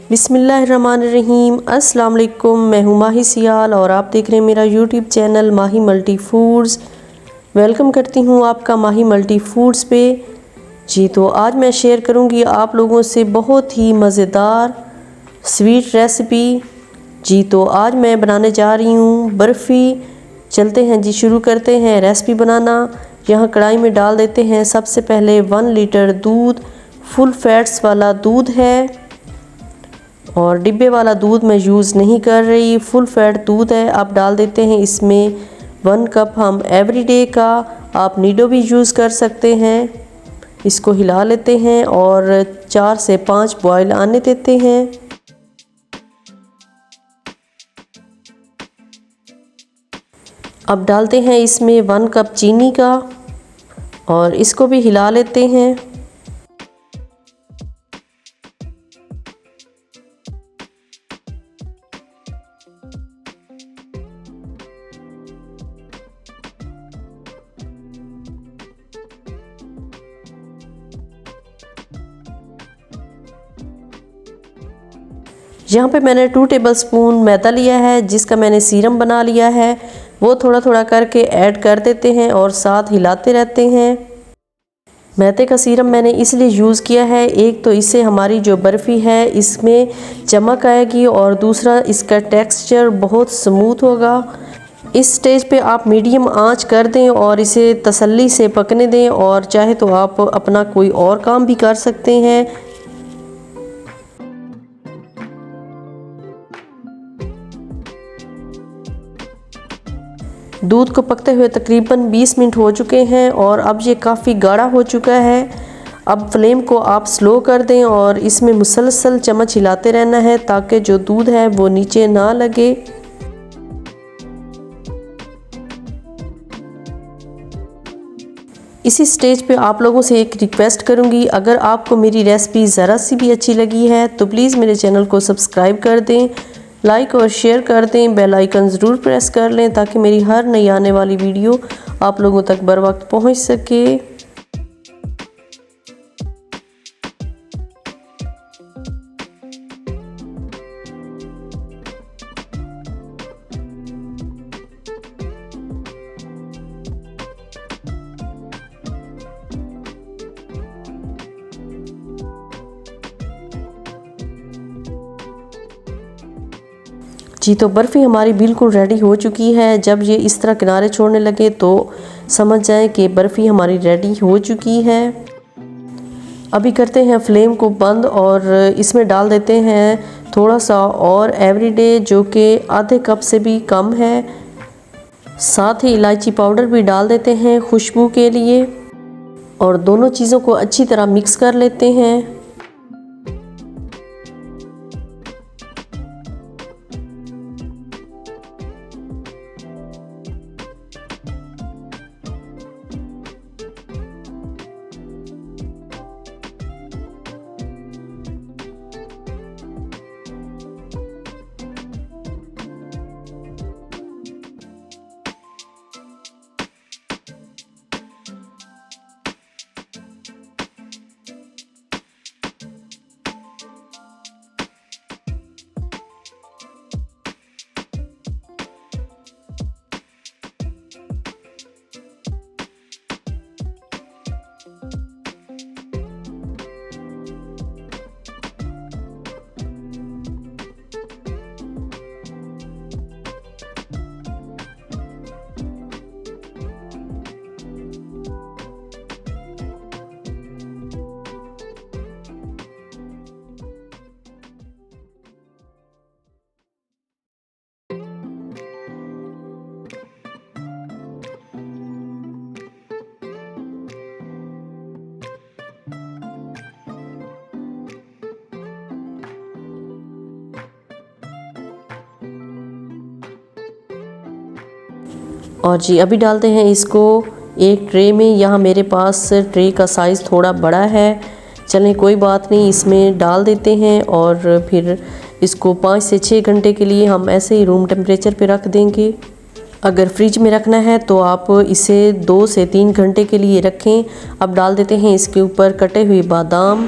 बिस्मिल्लाहिर्रहमानिर्रहीम। अस्सलाम वालेकुम, मैं हूँ माही सियाल और आप देख रहे हैं मेरा यूट्यूब चैनल माही मल्टी फूड्स। वेलकम करती हूँ आपका माही मल्टी फूड्स पे। जी तो आज मैं शेयर करूँगी आप लोगों से बहुत ही मज़ेदार स्वीट रेसिपी। जी तो आज मैं बनाने जा रही हूँ बर्फ़ी। चलते हैं जी, शुरू करते हैं रेसिपी बनाना। यहाँ कढ़ाई में डाल देते हैं सबसे पहले 1 लीटर दूध। फुल फैट्स वाला दूध है और डिब्बे वाला दूध मैं यूज़ नहीं कर रही, फुल फैट दूध है। आप डाल देते हैं इसमें 1 कप हम एवरीडे का, आप नीडो भी यूज़ कर सकते हैं। इसको हिला लेते हैं और 4 से 5 बॉयल आने देते हैं। अब डालते हैं इसमें 1 कप चीनी का और इसको भी हिला लेते हैं। यहाँ पे मैंने 2 टेबलस्पून मैदा लिया है जिसका मैंने सीरम बना लिया है। वो थोड़ा थोड़ा करके ऐड कर देते हैं और साथ हिलाते रहते हैं। मैदे का सीरम मैंने इसलिए यूज़ किया है, एक तो इससे हमारी जो बर्फ़ी है इसमें चमक आएगी और दूसरा इसका टेक्सचर बहुत स्मूथ होगा। इस स्टेज पे आप मीडियम आंच कर दें और इसे तसल्ली से पकने दें, और चाहे तो आप अपना कोई और काम भी कर सकते हैं। दूध को पकते हुए तकरीबन 20 मिनट हो चुके हैं और अब ये काफ़ी गाढ़ा हो चुका है। अब फ्लेम को आप स्लो कर दें और इसमें मुसलसल चम्मच हिलाते रहना है ताकि जो दूध है वो नीचे ना लगे। इसी स्टेज पे आप लोगों से एक रिक्वेस्ट करूंगी, अगर आपको मेरी रेसिपी ज़रा सी भी अच्छी लगी है तो प्लीज़ मेरे चैनल को सब्सक्राइब कर दें, लाइक और शेयर कर दें, बेल आइकन ज़रूर प्रेस कर लें ताकि मेरी हर नई आने वाली वीडियो आप लोगों तक बर वक्त पहुँच सके। जी तो बर्फ़ी हमारी बिल्कुल रेडी हो चुकी है। जब ये इस तरह किनारे छोड़ने लगे तो समझ जाएं कि बर्फ़ी हमारी रेडी हो चुकी है। अभी करते हैं फ्लेम को बंद और इसमें डाल देते हैं थोड़ा सा और एवरीडे जो कि आधे कप से भी कम है। साथ ही इलायची पाउडर भी डाल देते हैं खुशबू के लिए और दोनों चीज़ों को अच्छी तरह मिक्स कर लेते हैं। और जी अभी डालते हैं इसको एक ट्रे में। यहाँ मेरे पास ट्रे का साइज़ थोड़ा बड़ा है, चलें कोई बात नहीं, इसमें डाल देते हैं और फिर इसको 5 से 6 घंटे के लिए हम ऐसे ही रूम टेम्परेचर पे रख देंगे। अगर फ्रिज में रखना है तो आप इसे 2 से 3 घंटे के लिए रखें। अब डाल देते हैं इसके ऊपर कटे हुए बादाम